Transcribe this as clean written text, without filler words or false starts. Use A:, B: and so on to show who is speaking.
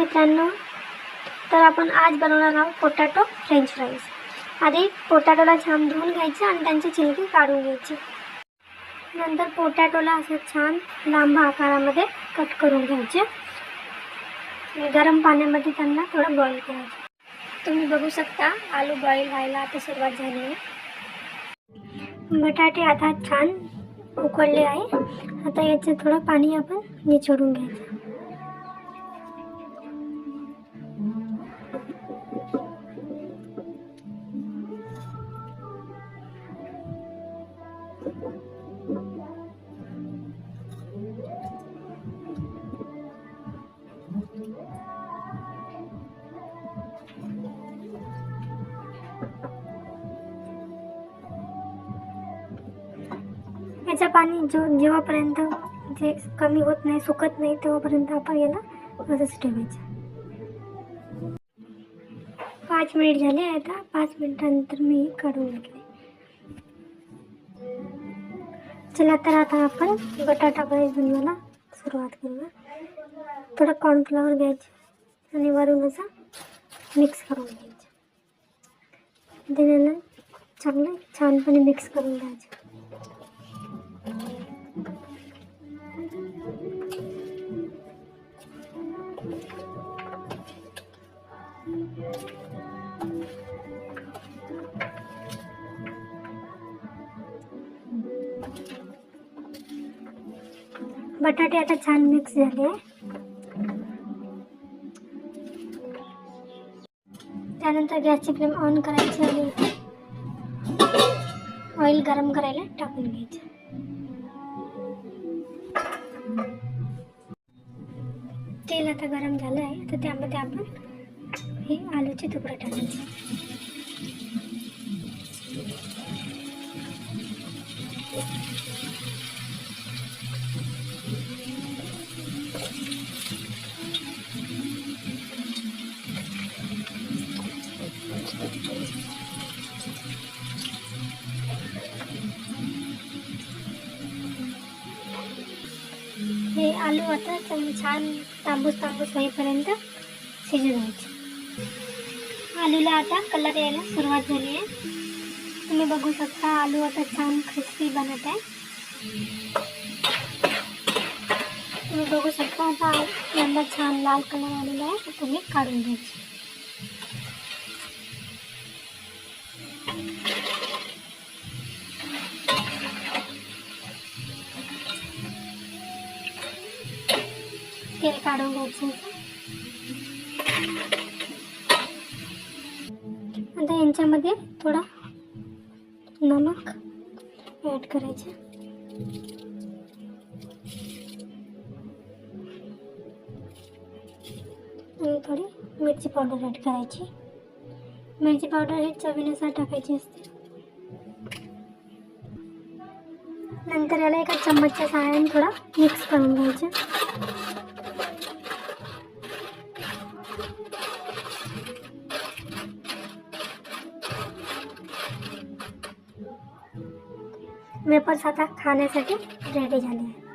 A: मित्रांनो, तर आपण आज बनवणार आहोत पोटॅटो फ्रेंच फ्राईज। आधी पोटॅटोला छान धुवून घ्यायचे आणि त्यांची छिलके काढून घ्यायची। नंतर पोटॅटोला असं छान लांब आकारामध्ये कट करून घ्यायचे आणि गरम पाण्यामध्ये त्यांना थोडं बॉईल करायचं। तुम्ही बघू शकता आलू बॉईल व्हायला आता सुरुवात झाली आहे। बटाटे आता छान उकळले आहे। आता याचे थोडं पाणी आपण निचोडून घ्यायचं। याचं पाणी जेव्हापर्यंत जे कमी होत नाही, सुकत नाही, तेव्हापर्यंत आपण याला असंच ठेवायचं। 5 मिनिट झाले। आता 5 मिनिटांनंतर मी काढून घेतले। चला तर आता आपण बटाटा फ्राईज बनवायला सुरुवात करूया। थोडं कॉर्नफ्लॉवर घ्यायचं आणि वरून असं मिक्स करून घ्यायचं। त्याला चांगलं छानपणे मिक्स करून घ्यायचं। बटाटे आता छान मिक्स झाले। त्यानंतर गॅसची फ्लेम ऑन करायची आणि ऑइल गरम करायला टाकून घ्यायचं। तेल आता गरम झालं आहे, तर त्यामध्ये आपण हे आलूचे तुकडे टाकायचे। हे आलू आता छान तांबूस होईपर्यंत शिजू द्यायचे। आलूला आता कलर यायला सुरुवात झाली आहे। तुम्ही बघू शकता आलू आता छान क्रिस्पी बनत आहे। तुम्ही बघू शकता आता यांना छान लाल कलर आलेला आहे। तर तुम्ही काढून घ्यायचे। तेल काढून घ्यायचं। आता यांच्यामध्ये थोडा नमक ॲड करायचं आणि थोडी मिरची पावडर ॲड करायची। मिरची पावडर हे चवीनुसार टाकायची असते। नंतर याला एका चम्मचच्या सहाय्याने थोडा मिक्स करून घ्यायचं। वेफर्स आता खाण्यासाठी रेडी झाले आहे।